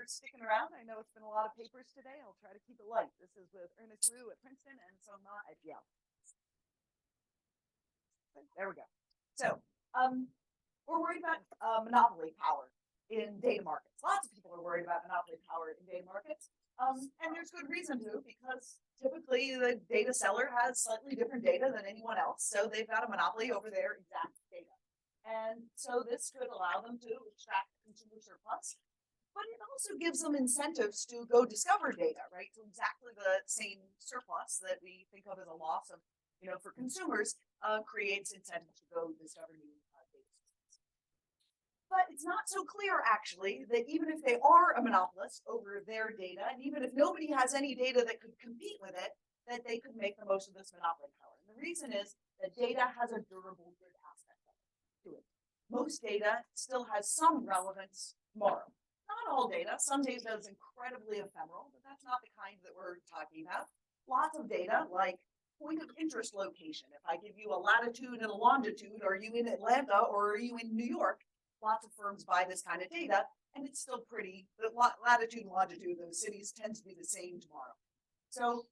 for sticking around. I know it's been a lot of papers today. I'll try to keep it light. This is with Ernest Wu at Princeton and Soma at Yale. There we go. So we're worried about monopoly power in data markets. Lots of people are worried about monopoly power in data markets. And there's good reason to, because typically the data seller has slightly different data than anyone else. So they've got a monopoly over their exact data. And so this could allow them to extract consumer surplus, but it also gives them incentives to go discover data, right? So exactly the same surplus that we think of as a loss of, for consumers, creates incentives to go discover new data systems. But it's not so clear, actually, that even if they are a monopolist over their data, and even if nobody has any data that could compete with it, that they could make the most of this monopoly power. And the reason is that data has a durable good aspect to it. Most data still has some relevance tomorrow. Not all data. Some data is incredibly ephemeral, but that's not the kind that we're talking about. Lots of data, like point of interest location. If I give you a latitude and a longitude, are you in Atlanta or are you in New York? Lots of firms buy this kind of data, and it's still pretty, the latitude and longitude of those cities tend to be the same tomorrow. So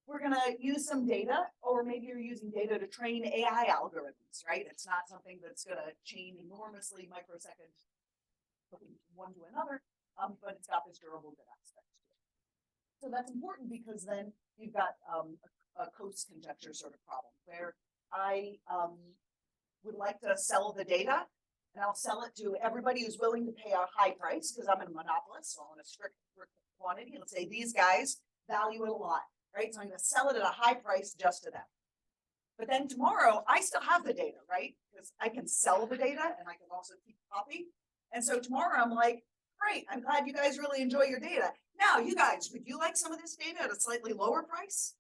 we're going to use some data, or maybe you're using data to train AI algorithms, right? It's not something that's going to change enormously microsecond from one to another, but it's got this durable good aspect to it. So that's important because then you've got a coast conjecture sort of problem where I would like to sell the data, and I'll sell it to everybody who's willing to pay a high price because I'm a monopolist, so I want a strict quantity. Let's say these guys value it a lot. Right? So I'm going to sell it at a high price just to them. But then tomorrow, I still have the data, right? Because I can sell the data and I can also keep a copy. And so tomorrow I'm like, great, I'm glad you guys really enjoy your data. Now, you guys, would you like some of this data at a slightly lower price?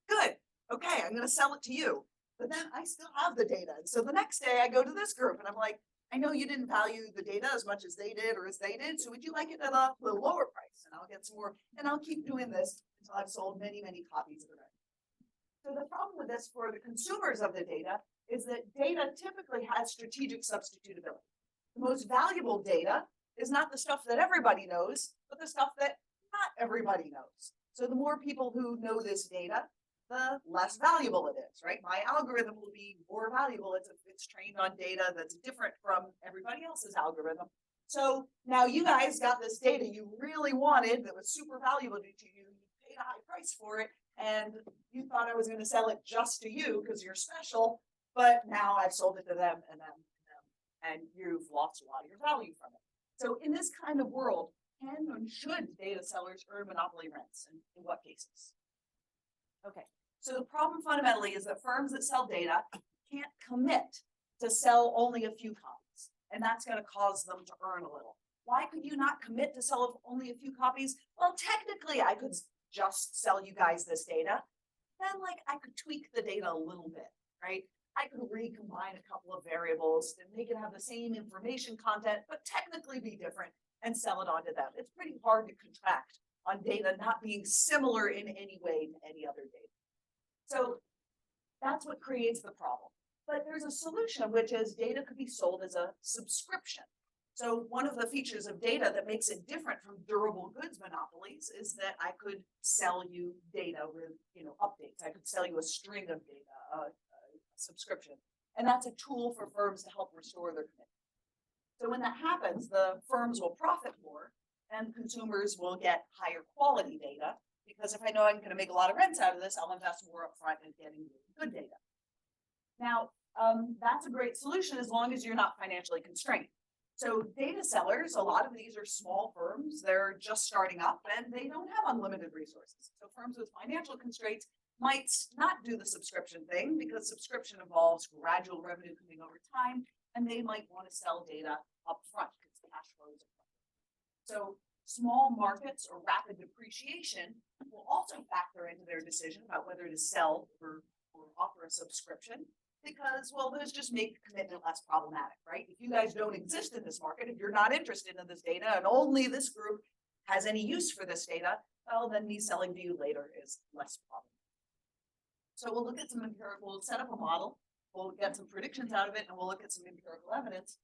Good. Okay, I'm going to sell it to you. But then I still have the data. And so the next day I go to this group and I'm like, I know you didn't value the data as much as they did or as they did. So would you like it at a little lower price? And I'll get some more. And I'll keep doing this until I've sold many, many copies of it. So the problem with this for the consumers of the data is that data typically has strategic substitutability. The most valuable data is not the stuff that everybody knows, but the stuff that not everybody knows. So the more people who know this data, the less valuable it is, right? My algorithm will be more valuable if it's trained on data that's different from everybody else's algorithm. So now you guys got this data you really wanted that was super valuable to you. You paid a high price for it, and you thought I was going to sell it just to you because you're special, but now I've sold it to them and them and them, and you've lost a lot of your value from it. So in this kind of world, can and should data sellers earn monopoly rents, and in what cases? Okay. So the problem fundamentally is that firms that sell data can't commit to sell only a few copies, and that's going to cause them to earn a little. Why could you not commit to sell only a few copies? Well, technically, I could just sell you guys this data. Then, I could tweak the data a little bit, right? I could recombine a couple of variables and make it have the same information content, but technically be different and sell it on to them. It's pretty hard to contract on data not being similar in any way to any other data. So that's what creates the problem. But there's a solution, which is data could be sold as a subscription. So one of the features of data that makes it different from durable goods monopolies is that I could sell you data with, updates. I could sell you a string of data, a subscription. And that's a tool for firms to help restore their commitment. So when that happens, the firms will profit more and consumers will get higher quality data. Because if I know I'm going to make a lot of rents out of this, I'll invest more upfront in getting good data. Now, that's a great solution as long as you're not financially constrained. So data sellers, a lot of these are small firms. They're just starting up and they don't have unlimited resources. So firms with financial constraints might not do the subscription thing because subscription involves gradual revenue coming over time, and they might want to sell data upfront because cash flows are upfront. So small markets or rapid depreciation will also factor into their decision about whether to sell or offer a subscription because, well, those just make commitment less problematic, right? If you guys don't exist in this market, if you're not interested in this data and only this group has any use for this data, well, then me selling to you later is less problematic. So we'll look at some empirical, we'll set up a model, we'll get some predictions out of it, and we'll look at some empirical evidence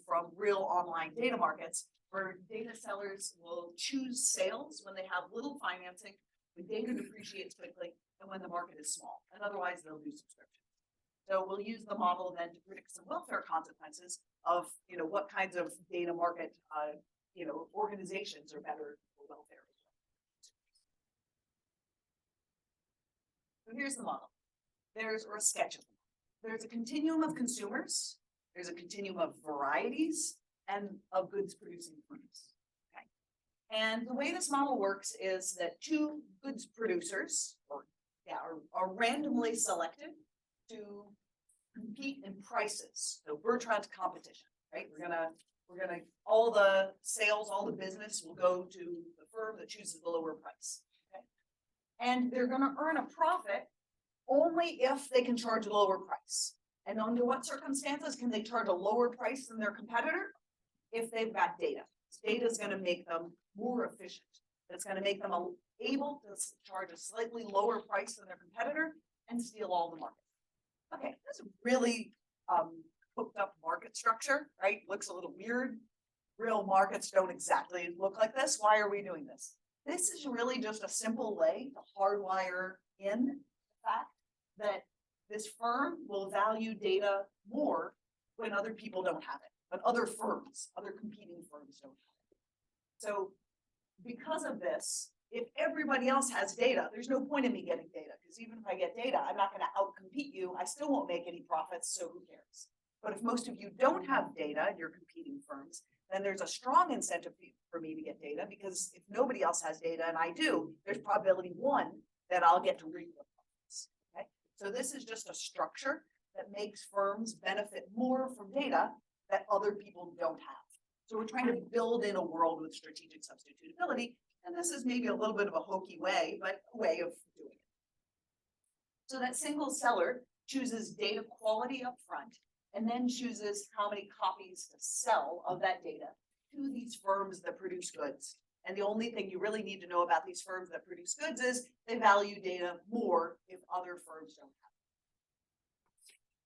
from real online data markets where data sellers will choose sales when they have little financing, when data depreciates quickly, and when the market is small, and otherwise they'll do subscriptions. So we'll use the model then to predict some welfare consequences of, what kinds of data market, organizations are better for welfare. So here's the model. There's or a sketch of them. There's a continuum of consumers. There's a continuum of varieties and of goods producing firms. Okay. And the way this model works is that two goods producers are randomly selected to compete in prices. So Bertrand competition, right? We're gonna all the sales, all the business will go to the firm that chooses the lower price. Okay. And they're gonna earn a profit only if they can charge a lower price. And under what circumstances can they charge a lower price than their competitor? If they've got data. Data is going to make them more efficient. It's going to make them able to charge a slightly lower price than their competitor and steal all the market. Okay, that's a really hooked up market structure, right? Looks a little weird. Real markets don't exactly look like this. Why are we doing this? This is really just a simple way to hardwire in the fact that this firm will value data more when other people don't have it, but other firms, other competing firms don't have it. So because of this, if everybody else has data, there's no point in me getting data, because even if I get data, I'm not going to outcompete you. I still won't make any profits, so who cares? But if most of you don't have data and you're competing firms, then there's a strong incentive for me to get data, because if nobody else has data and I do, there's probability 1 that I'll get to reap the profits. Okay? So this is just a structure that makes firms benefit more from data that other people don't have. So we're trying to build in a world with strategic substitutability, and this is maybe a little bit of a hokey way, but a way of doing it. So that single seller chooses data quality up front, and then chooses how many copies to sell of that data to these firms that produce goods. And the only thing you really need to know about these firms that produce goods is they value data more if other firms don't have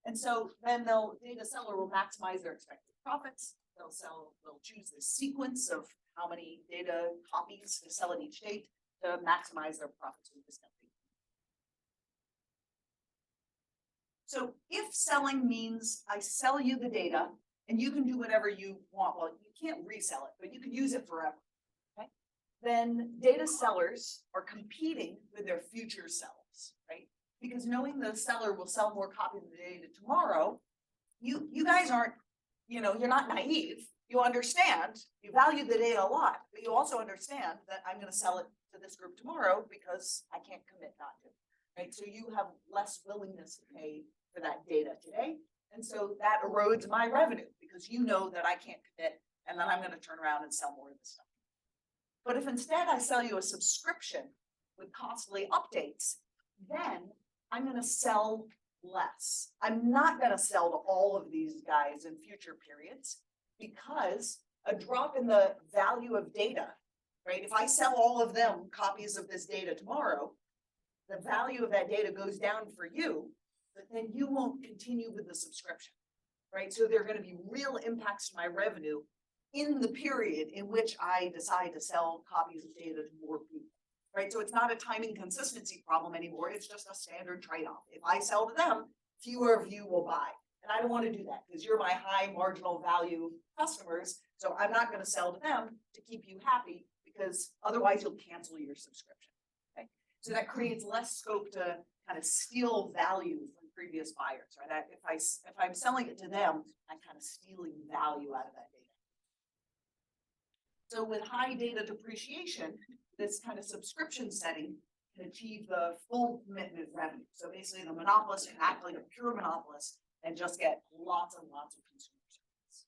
it. And so then data seller will maximize their expected profits. They'll choose the sequence of how many data copies to sell at each date to maximize their profits with this company. So if selling means I sell you the data and you can do whatever you want, well, you can't resell it, but you can use it forever, okay? Then data sellers are competing with their future selves, right? Because knowing the seller will sell more copies of the data tomorrow, you guys aren't, you're not naive. You understand, you value the data a lot, but you also understand that I'm going to sell it to this group tomorrow because I can't commit not to, right? So you have less willingness to pay for that data today. And so that erodes my revenue because you know that I can't commit and then I'm going to turn around and sell more of this stuff. But if instead I sell you a subscription with costly updates, then I'm going to sell less. I'm not going to sell to all of these guys in future periods because a drop in the value of data, right? If I sell all of them copies of this data tomorrow, the value of that data goes down for you, but then you won't continue with the subscription, right? So there are going to be real impacts to my revenue in the period in which I decide to sell copies of data to more people, right? So it's not a timing consistency problem anymore. It's just a standard trade-off. If I sell to them, fewer of you will buy. And I don't want to do that because you're my high marginal value customers. So I'm not going to sell to them to keep you happy because otherwise you'll cancel your subscription. Okay? So that creates less scope to kind of steal value from previous buyers, right? If I'm selling it to them, I'm kind of stealing value out of that data. So with high data depreciation, this kind of subscription setting can achieve the full commitment revenue. So basically the monopolist can act like a pure monopolist and just get lots and lots of consumer service.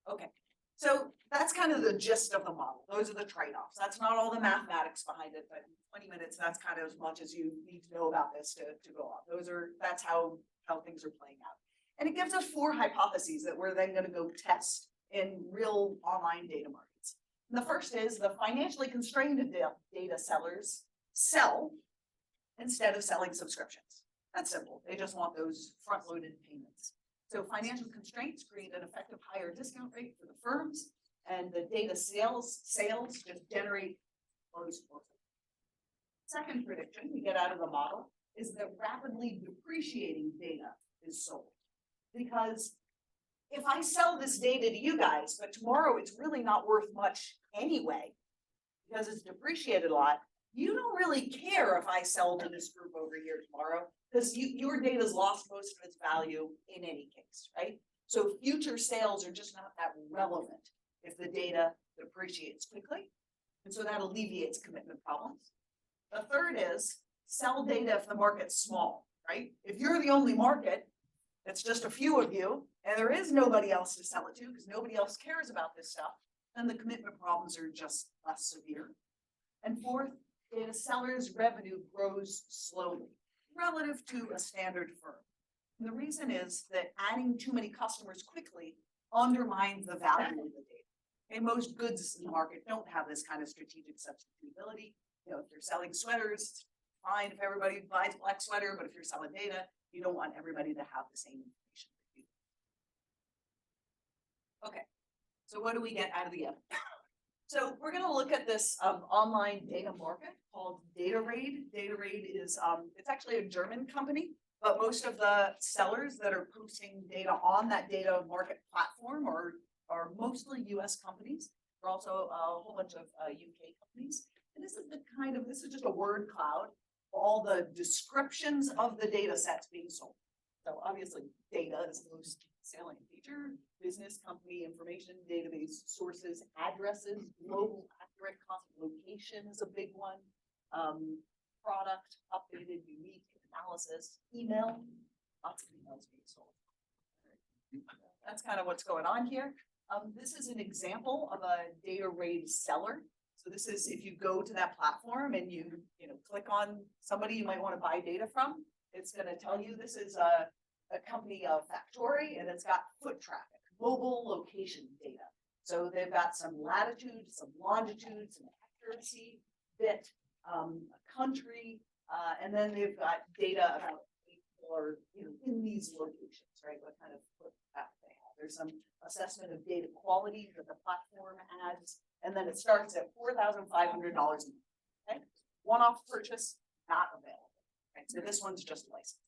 Okay, so that's kind of the gist of the model. Those are the trade-offs. That's not all the mathematics behind it, but in 20 minutes, that's kind of as much as you need to know about this to go on. That's how things are playing out. And it gives us 4 hypotheses that we're then going to go test in real online data markets. And the first is the financially constrained data sellers sell instead of selling subscriptions. That's simple. They just want those front-loaded payments. So financial constraints create an effective higher discount rate for the firms, and the data sales just generate close for them. Second prediction we get out of the model is that rapidly depreciating data is sold. Because if I sell this data to you guys, but tomorrow it's really not worth much anyway, because it's depreciated a lot, you don't really care if I sell to this group over here tomorrow, because your data's lost most of its value in any case, right? So future sales are just not that relevant if the data depreciates quickly. And so that alleviates commitment problems. The third is sell data if the market's small, right? If you're the only market, it's just a few of you, and there is nobody else to sell it to because nobody else cares about this stuff, then the commitment problems are just less severe. And fourth, data sellers' revenue grows slowly relative to a standard firm. And the reason is that adding too many customers quickly undermines the value of the data. And most goods in the market don't have this kind of strategic substitutability. You know, if you're selling sweaters, it's fine if everybody buys a black sweater, but if you're selling data, you don't want everybody to have the same information that you do. Okay, so what do we get out of the end? So we're going to look at this online data market called DataRaid. DataRaid is, it's actually a German company, but most of the sellers that are posting data on that data market platform are mostly US companies. There are also a whole bunch of UK companies. And this is just a word cloud for all the descriptions of the data sets being sold. So obviously data is the most salient feature. Business, company information, database sources, addresses, global accurate content, location is a big one. Product, updated, unique, analysis, email, lots of emails being sold. That's kind of what's going on here. This is an example of a DataRaid seller. So this is if you go to that platform and you click on somebody you might want to buy data from, it's going to tell you this is a company of Factory, and it's got foot traffic, mobile location data. So they've got some latitude, some longitude, some accuracy, bit, a country, and then they've got data about people are in these locations, right? What kind of foot traffic they have. There's some assessment of data quality that the platform adds, and then it starts at $4,500 a month. Okay, one-off purchase not available. Right, so this one's just licensed.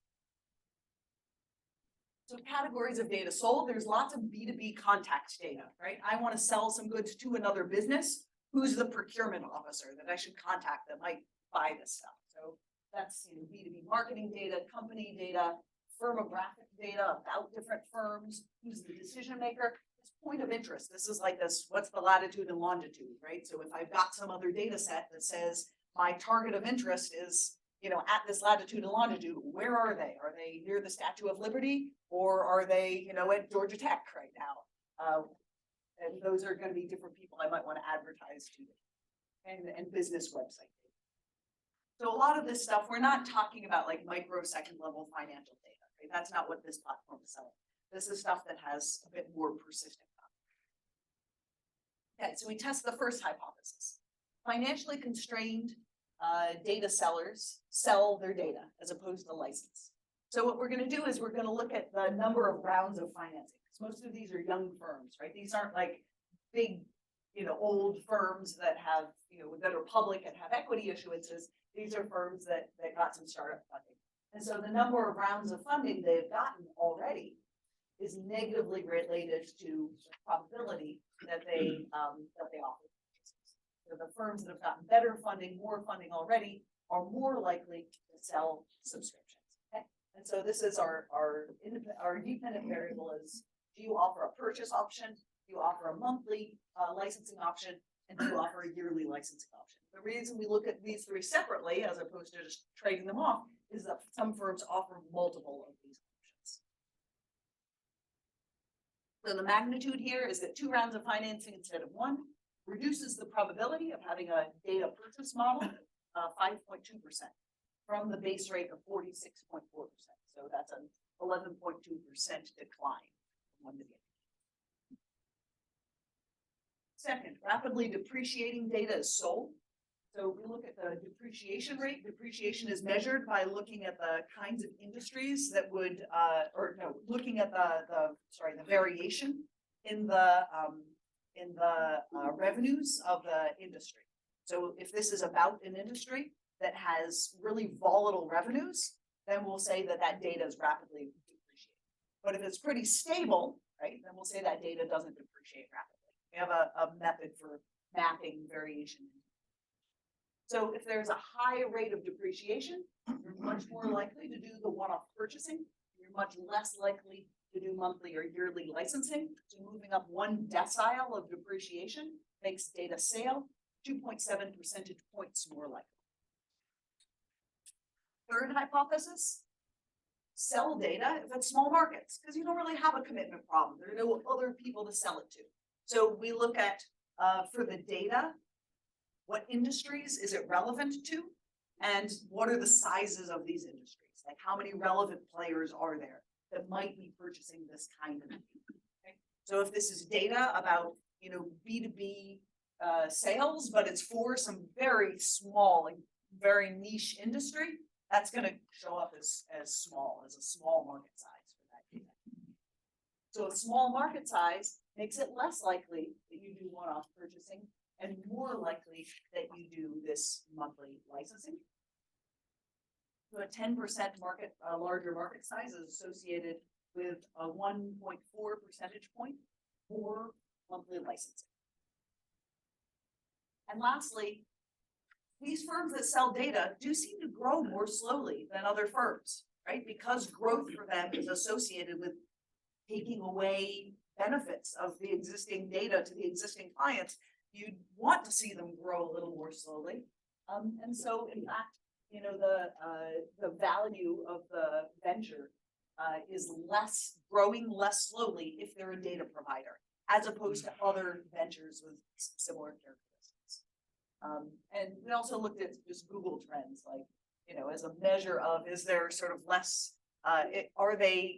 So categories of data sold, there's lots of B2B contact data, right? I want to sell some goods to another business. Who's the procurement officer that I should contact that might buy this stuff? So that's B2B marketing data, company data, firmographic data about different firms. Who's the decision maker? This point of interest. This is like this, what's the latitude and longitude, right? So if I've got some other data set that says my target of interest is at this latitude and longitude, where are they? Are they near the Statue of Liberty, or are they, at Georgia Tech right now? And those are going to be different people I might want to advertise to, and business website data. So a lot of this stuff, we're not talking about like microsecond level financial data, right? That's not what this platform is selling. This is stuff that has a bit more persistent value. Okay, so we test the first hypothesis. Financially constrained data sellers sell their data as opposed to license. So what we're going to do is we're going to look at the number of rounds of financing, because most of these are young firms, right? These aren't like big, old firms that have, that are public and have equity issuances. These are firms that got some startup funding. And so the number of rounds of funding they've gotten already is negatively related to the probability that they offer. So the firms that have gotten better funding, more funding already, are more likely to sell subscriptions. Okay? And so this is our dependent variable is, do you offer a purchase option? Do you offer a monthly licensing option? And do you offer a yearly licensing option? The reason we look at these three separately, as opposed to just trading them off, is that some firms offer multiple of these options. So the magnitude here is that 2 rounds of financing instead of 1 reduces the probability of having a data purchase model 5.2% from the base rate of 46.4%. So that's an 11.2% decline from one to the other. Second, rapidly depreciating data is sold. So we look at the depreciation rate. Depreciation is measured by looking at the kinds of industries that would, looking at the variation in the revenues of the industry. So if this is about an industry that has really volatile revenues, then we'll say that that data is rapidly depreciating. But if it's pretty stable, right, then we'll say that data doesn't depreciate rapidly. We have a method for mapping variation. So if there's a high rate of depreciation, you're much more likely to do the one-off purchasing. You're much less likely to do monthly or yearly licensing. So moving up one decile of depreciation makes data sale 2.7 percentage points more likely. Third hypothesis, sell data if it's small markets, because you don't really have a commitment problem. There are no other people to sell it to. So we look at, for the data, what industries is it relevant to? And what are the sizes of these industries? Like how many relevant players are there that might be purchasing this kind of thing? Okay? So if this is data about, B2B sales, but it's for some very small, like very niche industry, that's going to show up as a small market size for that data. So a small market size makes it less likely that you do one-off purchasing and more likely that you do this monthly licensing. So a 10% larger market size is associated with a 1.4 percentage point more monthly licensing. And lastly, these firms that sell data do seem to grow more slowly than other firms, right? Because growth for them is associated with taking away benefits of the existing data to the existing clients. You'd want to see them grow a little more slowly. And so in fact, the value of the venture is growing less slowly if they're a data provider, as opposed to other ventures with similar characteristics. And we also looked at just Google Trends, like, as a measure of, is there sort of less,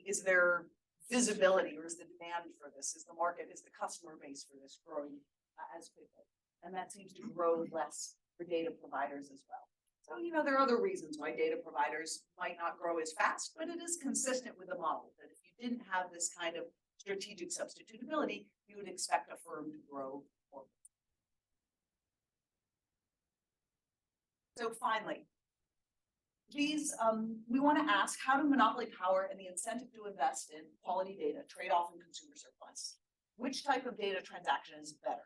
is there visibility, or is the demand for this? Is the customer base for this growing as quickly? And that seems to grow less for data providers as well. So, there are other reasons why data providers might not grow as fast, but it is consistent with the model that if you didn't have this kind of strategic substitutability, you would expect a firm to grow more. So finally, we want to ask, how do monopoly power and the incentive to invest in quality data trade off in consumer surplus? Which type of data transaction is better?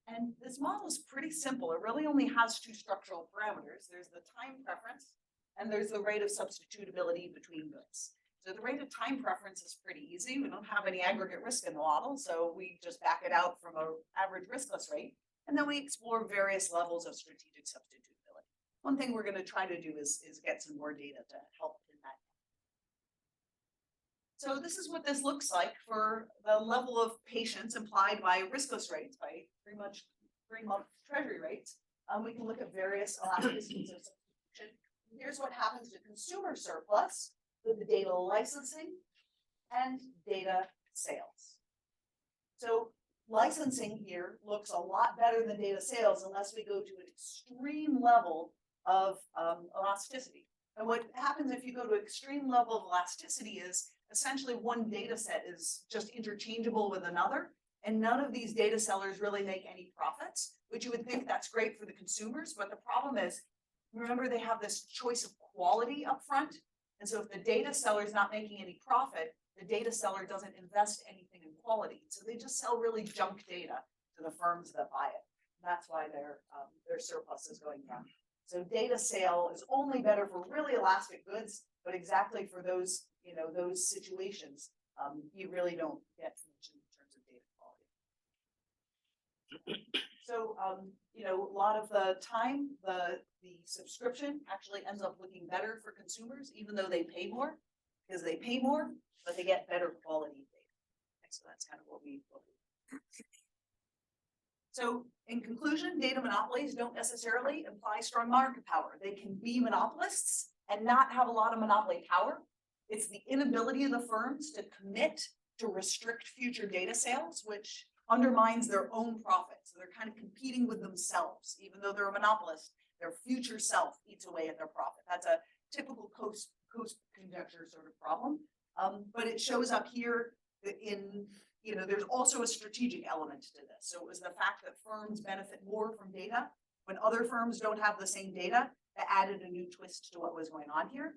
And this model is pretty simple. It really only has two structural parameters. There's the time preference, and there's the rate of substitutability between goods. So the rate of time preference is pretty easy. We don't have any aggregate risk in the model, so we just back it out from an average riskless rate, and then we explore various levels of strategic substitutability. One thing we're going to try to do is get some more data to help in that. So this is what this looks like for the level of patience implied by riskless rates, by three-month treasury rates. We can look at various elasticities of substitution. Here's what happens to consumer surplus with the data licensing and data sales. So licensing here looks a lot better than data sales unless we go to an extreme level of elasticity. And what happens if you go to extreme level of elasticity is essentially one data set is just interchangeable with another, and none of these data sellers really make any profits, which you would think that's great for the consumers. But the problem is, remember, they have this choice of quality up front. And so if the data seller is not making any profit, the data seller doesn't invest anything in quality. So they just sell really junk data to the firms that buy it. And that's why their surplus is going down. So data sale is only better for really elastic goods, but exactly for those, those situations, you really don't get much in terms of data quality. So, a lot of the time, the subscription actually ends up looking better for consumers, even though they pay more, because they pay more, but they get better quality data. And so that's kind of what we So in conclusion, data monopolies don't necessarily imply strong market power. They can be monopolists and not have a lot of monopoly power. It's the inability of the firms to commit to restrict future data sales, which undermines their own profits. So they're kind of competing with themselves, even though they're a monopolist. their future self eats away at their profit. That's a typical cost conjecture sort of problem. But it shows up here in, there's also a strategic element to this. So it was the fact that firms benefit more from data when other firms don't have the same data that added a new twist to what was going on here.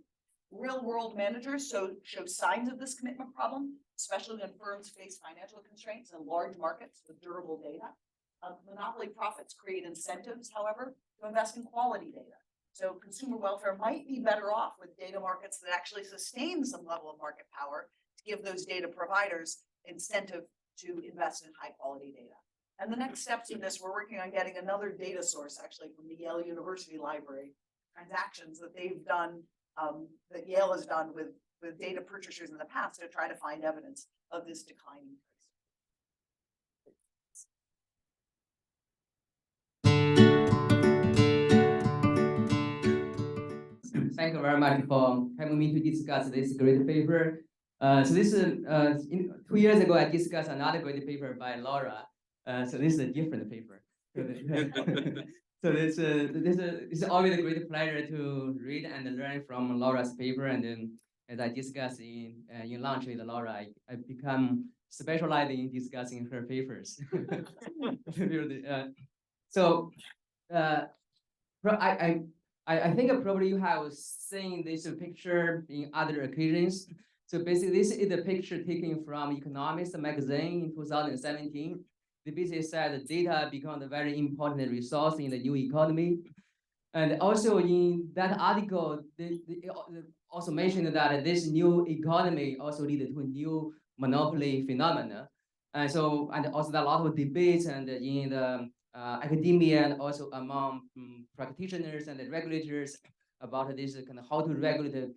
Real world managers show signs of this commitment problem, especially when firms face financial constraints in large markets with durable data. Monopoly profits create incentives, however, to invest in quality data. So consumer welfare might be better off with data markets that actually sustain some level of market power to give those data providers incentive to invest in high quality data. And the next steps in this, we're working on getting another data source actually from the Yale University Library, transactions that they've done, that Yale has done with data purchasers in the past to try to find evidence of this declining price. Thank you very much for having me to discuss this great paper. So this is 2 years ago, I discussed another great paper by Laura. So this is a different paper. So this is always a great pleasure to read and learn from Laura's paper. And then as I discussed in lunch with Laura, I become specialized in discussing her papers. So I think probably you have seen this picture in other occasions. So basically, this is a picture taken from Economist magazine in 2017. The basically said data becomes a very important resource in the new economy. And also in that article, they also mentioned that this new economy also leads to a new monopoly phenomena. And so, and also a lot of debates and in the academia and also among practitioners and the regulators about this kind of how to regulate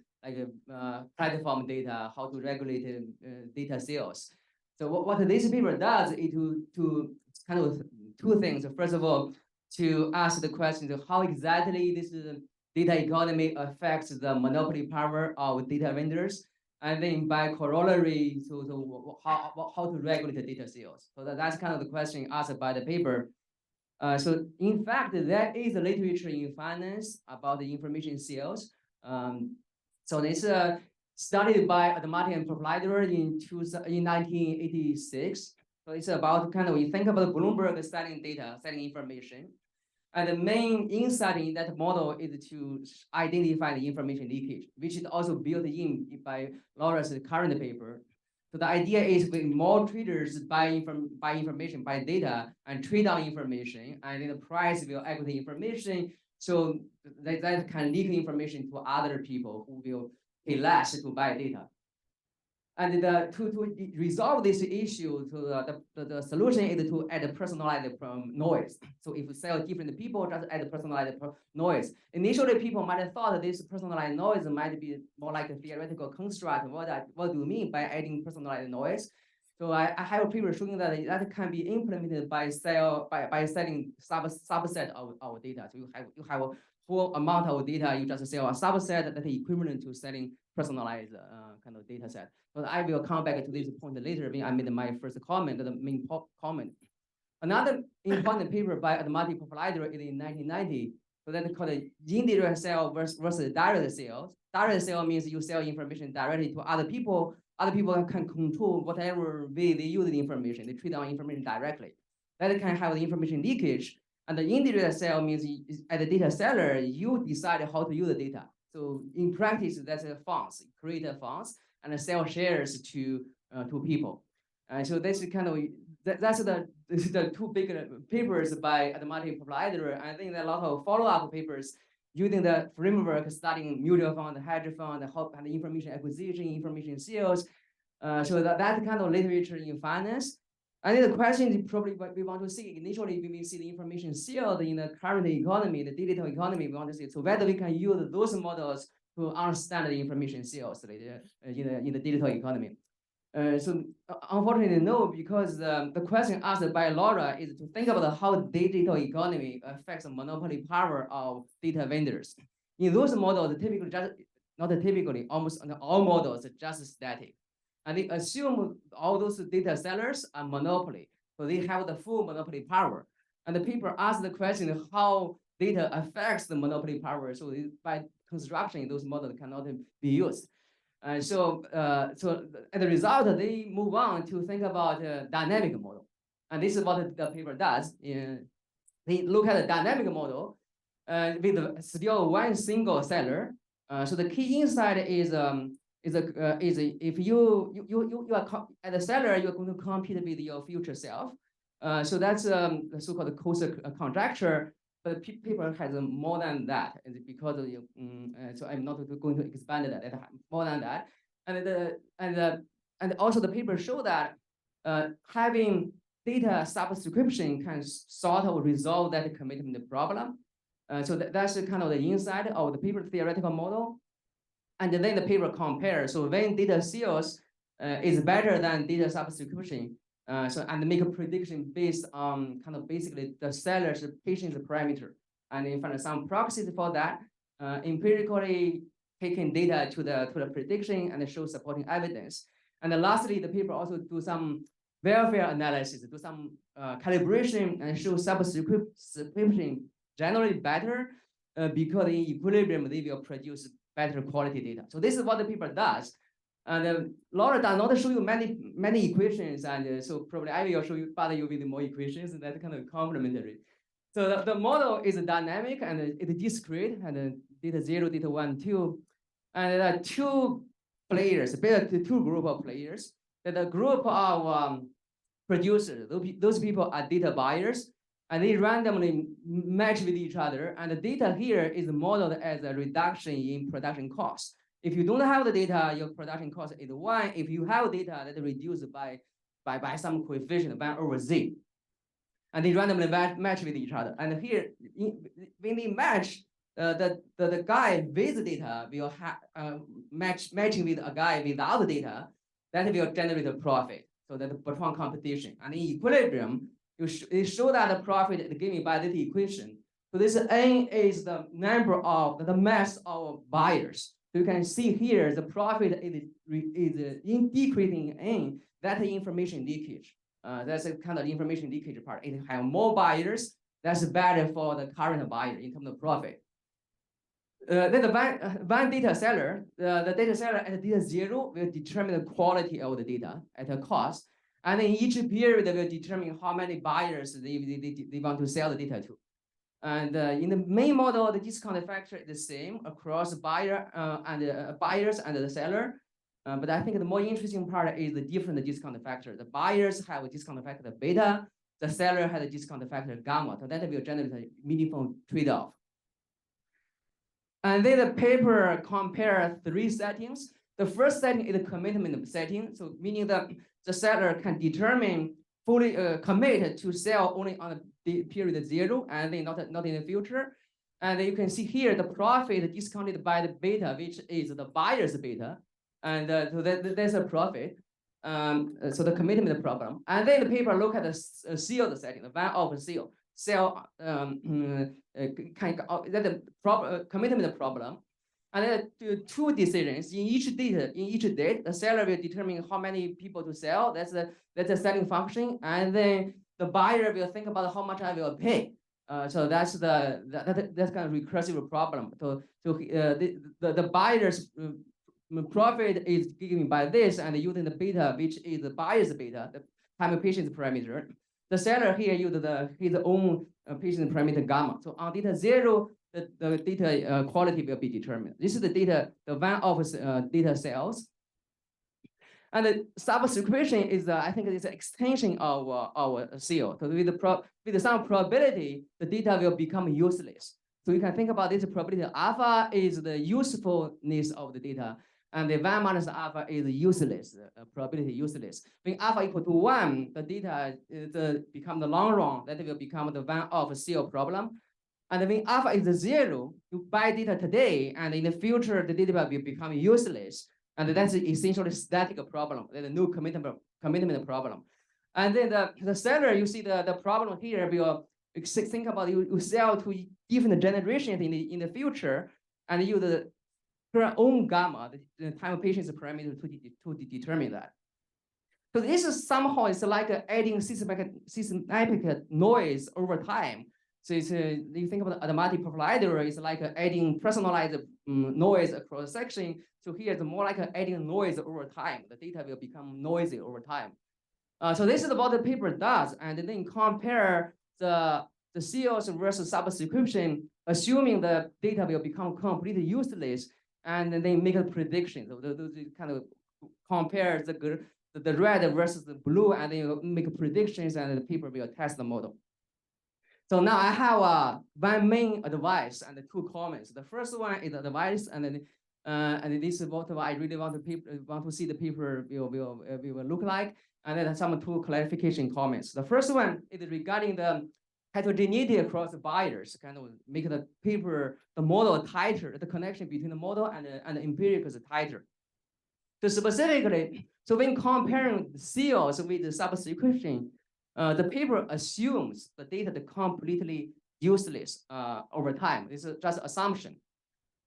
platform data, how to regulate data sales. So what this paper does is to kind of two things. First of all, to ask the question of how exactly this data economy affects the monopoly power of data vendors, and then by corollary, so how to regulate the data sales. So that's kind of the question asked by the paper. So in fact, there is a literature in finance about the information sales. So this studied by Adamati and Proprietor in 1986. So it's about kind of, you think about Bloomberg selling data, selling information. And the main insight in that model is to identify the information leakage, which is also built in by Laura's current paper. So the idea is when more traders buy information, buy data, and trade on information, and then the price will equity information. So that can leak information to other people who will pay less to buy data. And to resolve this issue, the solution is to add personalized noise. So if you sell different people, just add personalized noise. Initially, people might have thought this personalized noise might be more like a theoretical construct. What do you mean by adding personalized noise? So I have a paper showing that can be implemented by selling subset of our data. So you have a full amount of data, you just sell a subset that is equivalent to selling personalized kind of data set. But I will come back to this point later when I made my first comment, the main comment. Another important paper by Adamati Proprietor is in 1990. So that's called indirect sale versus direct sales. Direct sale means you sell information directly to other people. Other people can control whatever way they use the information. They trade on information directly. That can have the information leakage. And the indirect sale means as a data seller, you decide how to use the data. So in practice, that's a funds, create a funds and sell shares to people. So that's kind of that's the two big papers by Adamati Proprietor. I think there are a lot of follow-up papers using the framework studying mutual fund, hedge fund, and information acquisition, information sales. So that's kind of literature in finance. I think the question is probably what we want to see. Initially, we see the information sealed in the current economy, the digital economy, we want to see. So whether we can use those models to understand the information sales in the digital economy. So unfortunately, no, because the question asked by Laura is to think about how digital economy affects the monopoly power of data vendors. In those models, typically almost all models are just static. And they assume all those data sellers are monopoly. So they have the full monopoly power. And the paper asked the question how data affects the monopoly power. So by construction, those models cannot be used. So as a result, they move on to think about a dynamic model. And this is what the paper does. They look at a dynamic model with still one single seller. So the key insight is if you are as a seller, you're going to compete with your future self. So that's the so-called Coase conjecture. But paper has more than that, because of so I'm not going to expand that more than that. And also the paper show that having data subscription can sort of resolve that commitment problem. So that's kind of the insight of the paper theoretical model. And then the paper compares. So when data sales is better than data subscription, and make a prediction based on kind of basically the seller's patient's parameter, and in find some proxies for that, empirically taking data to the prediction and show supporting evidence. And then lastly, the paper also do some welfare analysis, do some calibration, and show subscription generally better because in equilibrium they will produce better quality data. So this is what the paper does. And Laura does not show you many equations, and so probably I will show you, but you with more equations, and that's kind of complementary. So the model is dynamic and it's discrete, and data 0, data 1, 2, and there are two players, basically two group of players. That a group of producers, those people are data buyers, and they randomly match with each other. And the data here is modeled as a reduction in production cost. If you don't have the data, your production cost is 1. If you have data, that is reduced by some coefficient 1 over z. And they randomly match with each other. And here, when they match, the guy with the data will matching with a guy without the data, that will generate a profit. So that between competition. And in equilibrium, it show that the profit is given by this equation. So this N is the number of the mass of buyers. So you can see here the profit is in decreasing N. That's the information leakage. That's a kind of information leakage part. It have more buyers. That's better for the current buyer in terms of profit. Then the one data seller, the data seller at data 0 will determine the quality of the data at a cost. And then each period will determine how many buyers they want to sell the data to. And in the main model, the discount factor is the same across buyer and buyers and the seller. But I think the more interesting part is the different discount factor. The buyers have a discount factor beta, the seller has a discount factor gamma. So that will generate a meaningful trade-off. And then the paper compare 3 settings. The first setting is the commitment setting. So meaning that the seller can determine fully commit to sell only on the period 0 and then not in the future. And you can see here the profit discounted by the beta, which is the buyer's beta. And so that's a profit. So the commitment problem. And then the paper look at the sealed setting, the one-off seal. Sell commitment problem. And then do 2 decisions in each date. The seller will determine how many people to sell. That's a selling function. And then the buyer will think about how much I will pay. So that's that's kind of recursive problem. So the buyer's profit is given by this, and using the beta, which is the buyer's beta, the time patient's parameter. The seller here used his own patient parameter gamma. So on data 0, the data quality will be determined. This is the data, the one-off data sales. And the subscription is, I think, it's an extension of our seal. So with some probability, the data will become useless. So you can think about this probability. Alpha is the usefulness of the data, and the 1 minus alpha is useless, probability useless. When alpha equal to 1, the data become the long run, that will become the one-off seal problem. And when alpha is 0, you buy data today, and in the future, the data will become useless. And that's essentially static problem, the new commitment problem. And then the seller, you see the problem here, will think about you sell to different generations in the future, and use the her own gamma, the time of patient's parameter to determine that. So this is somehow, it's like adding systematic noise over time. So it's you think about the automatic provider is like adding personalized noise across section. So here it's more like adding noise over time. The data will become noisy over time. So this is what the paper does, and then compare the sales versus subscription, assuming the data will become completely useless, and then they make a prediction. So those kind of compare the red versus the blue, and then make predictions, and the paper will test the model. So now I have one main advice and two comments. The first one is advice, and then this is what I really want to see the paper will look like, and then some two clarification comments. The first one is regarding the heterogeneity across the buyers, kind of make the paper, the model tighter, the connection between the model and the empirical is tighter. So specifically, so when comparing sales with the subscription, the paper assumes the data is completely useless over time. This is just assumption.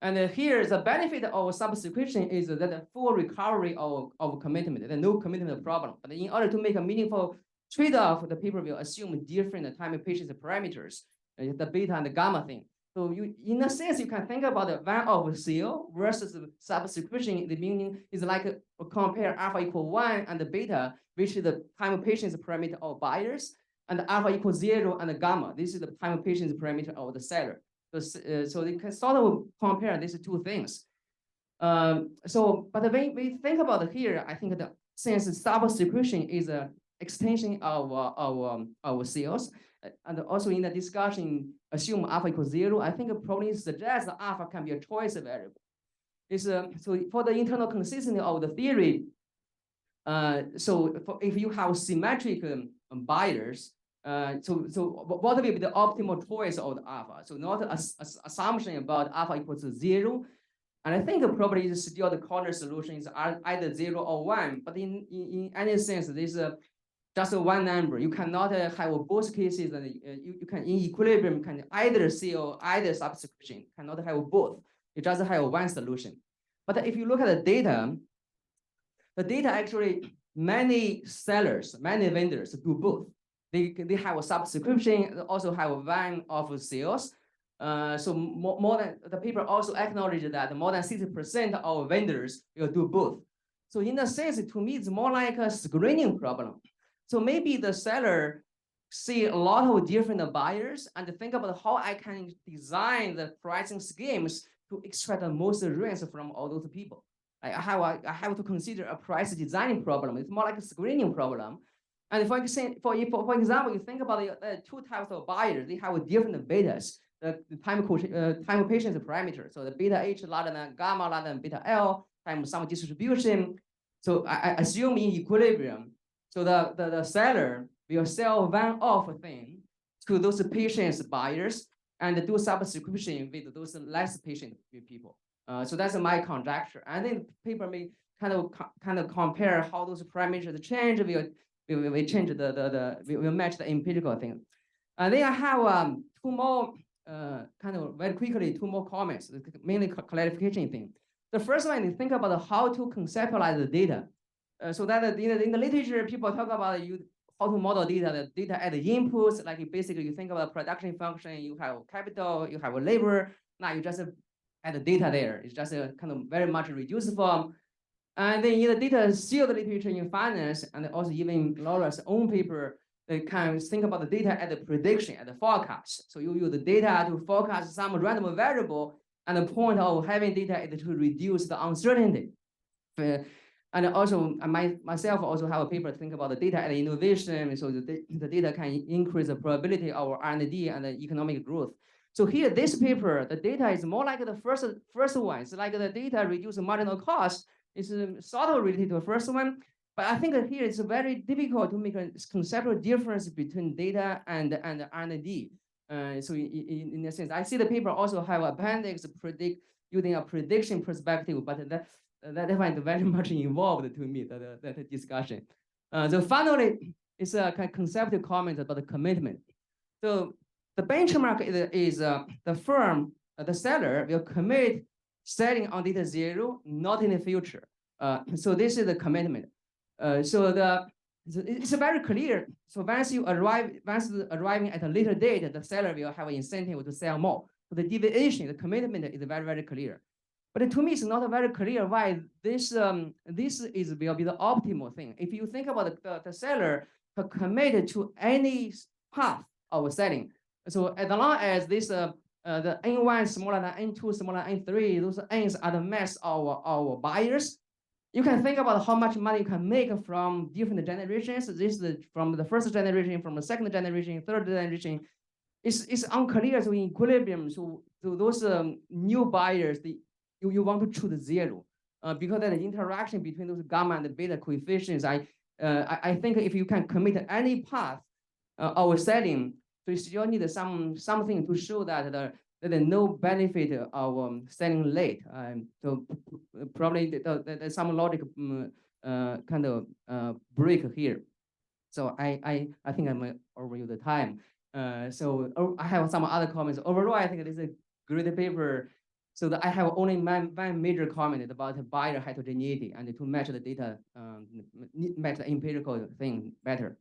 And here, the benefit of subscription is that the full recovery of commitment, there's no commitment problem. But in order to make a meaningful trade-off, the paper will assume different time patience parameters, the beta and the gamma thing. So you, in a sense, you can think about the one-off sale versus the subscription. The meaning is like compare alpha equal 1 and the beta, which is the time patience parameter of buyers, and alpha equals 0 and the gamma. This is the time patience parameter of the seller. So you can sort of compare these two things. But when we think about it here, I think that since subscription is an extension of our sales, and also in the discussion, assume alpha equals 0, I think it probably suggests that alpha can be a choice variable. So for the internal consistency of the theory, if you have symmetric buyers, so what will be the optimal choice of the alpha? So not an assumption about alpha equals 0. And I think probably is still the corner solution is either 0 or 1. But in any sense, there's just one number. You cannot have both cases, and you can in equilibrium can either sell either subscription, cannot have both. You just have one solution. But if you look at the data actually many sellers, many vendors do both. They have a subscription, also have one of sales. So more than the paper also acknowledged that more than 60% of vendors will do both. So in a sense, to me, it's more like a screening problem. So maybe the seller see a lot of different buyers and think about how I can design the pricing schemes to extract the most rents from all those people. I have to consider a price design problem. It's more like a screening problem. And for example, you think about the two types of buyers. They have different betas. The time patience parameter. So the beta H larger than gamma larger than beta L times some distribution. So I assume in equilibrium. So the seller will sell one-off thing to those patience buyers and do subscription with those less patient people. So that's my conjecture. And then paper may kind of compare how those parameters change. We change will match the empirical thing. And then I have two more kind of very quickly, two more comments, mainly clarification thing. The first one is think about how to conceptualize the data. So that in the literature, people talk about how to model data, the data at the inputs, like basically you think about production function, you have capital, you have a labor, now you just add the data there. It's just a kind of very much reduced form. And then in the data field literature in finance, and also even Laura's own paper, they can think about the data at the prediction, at the forecast. So you use the data to forecast some random variable, and the point of having data is to reduce the uncertainty. And also, myself also have a paper to think about the data at innovation, so the data can increase the probability of R&D and the economic growth. So here, this paper, the data is more like the first one. It's like the data reduce marginal cost. It's sort of related to the first one. But I think that here it's very difficult to make a conceptual difference between data and R&D. So in a sense, I see the paper also have appendix using a prediction perspective, but that I find very much involved to me, that discussion. So finally, it's a kind of conceptual comment about the commitment. So the benchmark is the firm, the seller will commit selling on data 0, not in the future. So this is the commitment. So it's very clear. So once arriving at a later date, the seller will have an incentive to sell more. So the deviation, the commitment is very, very clear. But to me, it's not very clear why this will be the optimal thing. If you think about the seller committed to any path of selling, so as long as this the N1 smaller than N2 smaller than N3, those N's are the mass of our buyers. You can think about how much money you can make from different generations. This is from the first generation, from the second generation, third generation. It's unclear to equilibrium. So those new buyers, you want to choose zero because of the interaction between those gamma and beta coefficients. I think if you can commit any path of selling, so you still need something to show that there's no benefit of selling late. So probably there's some logic kind of break here. So I think I'm over the time. So I have some other comments. Overall, I think this is a great paper. So that I have only one major comment about buyer heterogeneity and to match the data, match the empirical thing better.